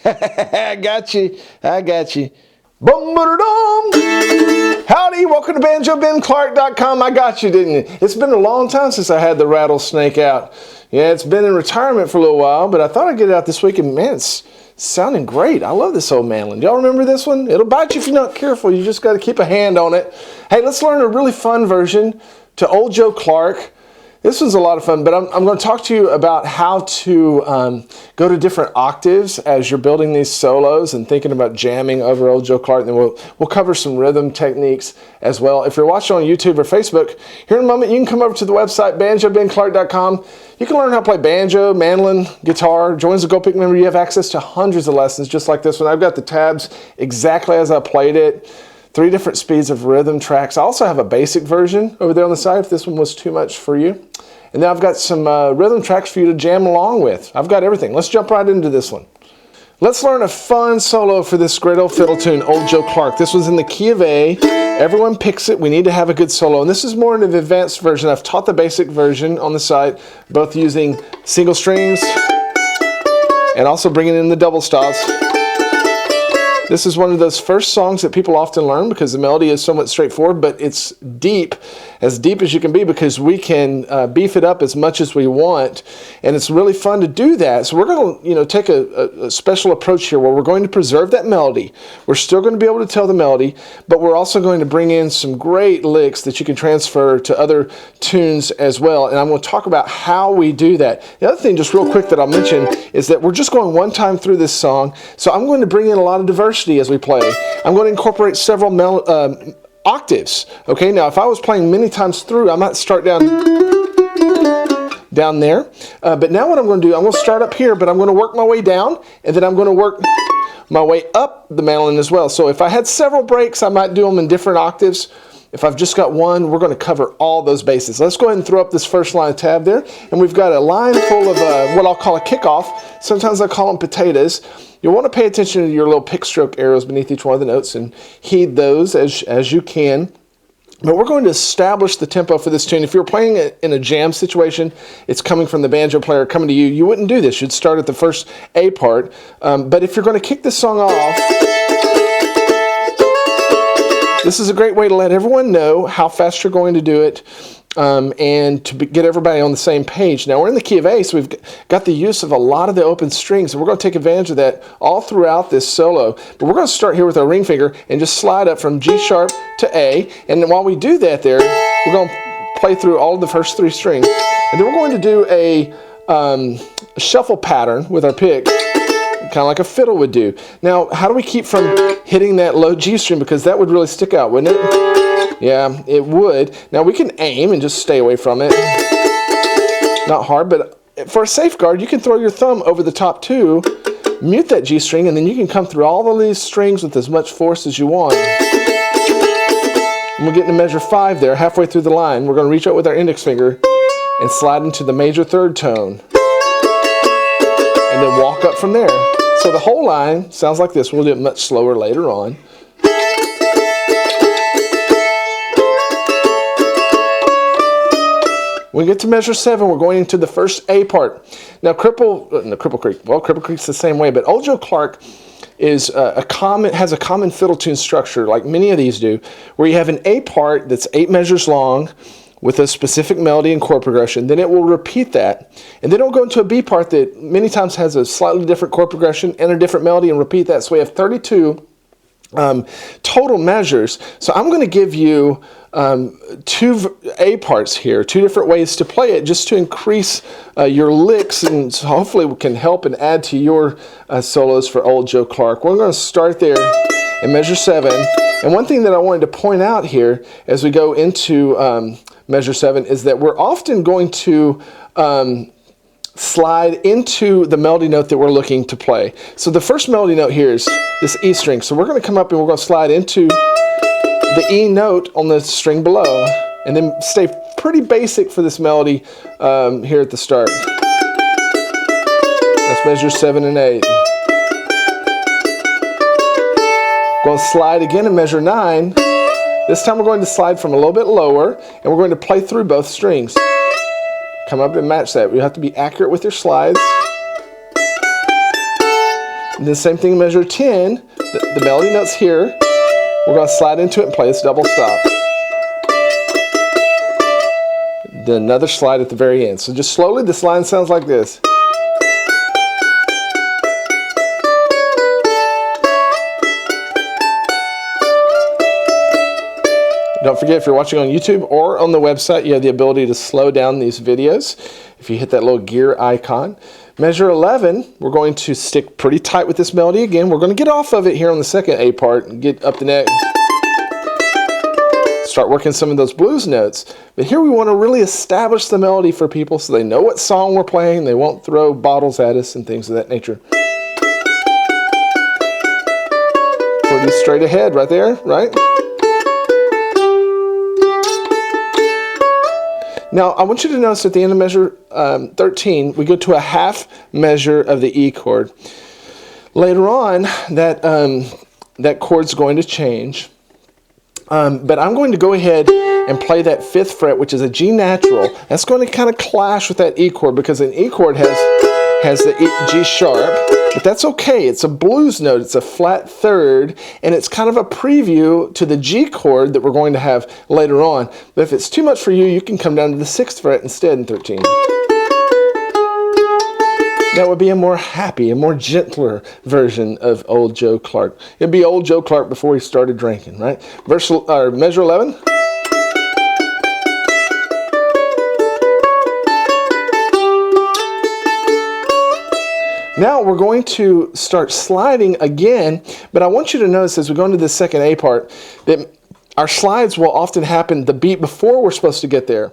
I got you. I got you. Boom-ba-da-dum. Howdy, welcome to BanjoBenClark.com. I got you, didn't you? It's been a long time since I had the rattlesnake out. Yeah, it's been in retirement for a little while, but I thought I'd get it out this week, and man, it's sounding great. I love this old mandolin. Y'all remember this one? It'll bite you if you're not careful. You just got to keep a hand on it. Hey, let's learn a really fun version to Old Joe Clark. This one's a lot of fun, but I'm going to talk to you about how to go to different octaves as you're building these solos and thinking about jamming over Old Joe Clark. And then we'll cover some rhythm techniques as well. If you're watching on YouTube or Facebook, here in a moment, you can come over to the website, BanjoBenClark.com. You can learn how to play banjo, mandolin, guitar. Join as a Go Pick member. You have access to hundreds of lessons just like this one. I've got the tabs exactly as I played it. 3 different speeds of rhythm tracks. I also have a basic version over there on the side if this one was too much for you. And then I've got some rhythm tracks for you to jam along with. I've got everything. Let's jump right into this one. Let's learn a fun solo for this great old fiddle tune, Old Joe Clark. This one's in the key of A. Everyone picks it. We need to have a good solo. And this is more in an advanced version. I've taught the basic version on the side, both using single strings and also bringing in the double stops. This is one of those first songs that people often learn because the melody is somewhat straightforward, but it's deep as you can be, because we can beef it up as much as we want, and it's really fun to do that. So we're going to take a special approach here where we're going to preserve that melody. We're still going to be able to tell the melody, but we're also going to bring in some great licks that you can transfer to other tunes as well, and I'm going to talk about how we do that. The other thing, just real quick, that I'll mention is that we're just going one time through this song, so I'm going to bring in a lot of diversity as we play. I'm going to incorporate several octaves. Okay, now if I was playing many times through, I might start down there. But now what I'm going to do, I'm going to start up here, but I'm going to work my way down, and then I'm going to work my way up the mandolin as well. So if I had several breaks, I might do them in different octaves. If I've just got one, we're going to cover all those bases. Let's go ahead and throw up this first line of tab there. And we've got a line full of what I'll call a kickoff. Sometimes I call them potatoes. You'll want to pay attention to your little pick stroke arrows beneath each one of the notes and heed those as you can. But we're going to establish the tempo for this tune. If you're playing it in a jam situation, it's coming from the banjo player coming to you, you wouldn't do this. You'd start at the first A part. But if you're going to kick this song off, this is a great way to let everyone know how fast you're going to do it, and to get everybody on the same page. Now we're in the key of A, so we've got the use of a lot of the open strings, and we're going to take advantage of that all throughout this solo. But we're going to start here with our ring finger and just slide up from G sharp to A, and then while we do that there, we're going to play through all of the first 3 strings. And then we're going to do a shuffle pattern with our pick, kind of like a fiddle would do. Now, how do we keep from hitting that low G string? Because that would really stick out, wouldn't it? Yeah, it would. Now, we can aim and just stay away from it. Not hard, but for a safeguard, you can throw your thumb over the top too, mute that G string, and then you can come through all of these strings with as much force as you want. And we're getting to measure 5 there, halfway through the line. We're going to reach out with our index finger and slide into the major 3rd tone. And then walk up from there. So the whole line sounds like this. We'll do it much slower later on. When we get to measure 7, we're going into the first A part. Now Cripple Creek, well, Cripple Creek's the same way, but Old Joe Clark is has a common fiddle tune structure, like many of these do, where you have an A part that's 8 measures long, with a specific melody and chord progression. Then it will repeat that. And then it will go into a B part that many times has a slightly different chord progression and a different melody and repeat that. So we have 32 total measures. So I'm going to give you 2 A parts here, 2 different ways to play it just to increase your licks, and so hopefully we can help and add to your solos for Old Joe Clark. We're going to start there in measure 7. And one thing that I wanted to point out here as we go into measure 7 is that we're often going to slide into the melody note that we're looking to play. So the first melody note here is this E string. So we're going to come up and we're going to slide into the E note on the string below, and then stay pretty basic for this melody here at the start. That's measure 7 and 8. Going to slide again in measure 9. This time we're going to slide from a little bit lower, and we're going to play through both strings. Come up and match that. You have to be accurate with your slides. And the same thing, measure 10, the melody note's here. We're going to slide into it and play this double stop. Then another slide at the very end. So just slowly, this line sounds like this. Don't forget, if you're watching on YouTube or on the website, you have the ability to slow down these videos if you hit that little gear icon. Measure 11, we're going to stick pretty tight with this melody again. We're going to get off of it here on the second A part and get up the neck. Start working some of those blues notes. But here we want to really establish the melody for people so they know what song we're playing. They won't throw bottles at us and things of that nature. Pretty straight ahead right there, right? Now, I want you to notice at the end of measure 13, we go to a half measure of the E chord. Later on, that chord's going to change. But I'm going to go ahead and play that 5th fret, which is a G natural. That's going to kind of clash with that E chord because an E chord has the G sharp. But that's okay. It's a blues note. It's a flat 3rd, and it's kind of a preview to the G chord that we're going to have later on. But if it's too much for you, you can come down to the 6th fret instead in 13. That would be a more happy, a more gentler version of Old Joe Clark. It'd be Old Joe Clark before he started drinking, right? Measure 11. Now we're going to start sliding again, but I want you to notice as we go into the second A part that our slides will often happen the beat before we're supposed to get there.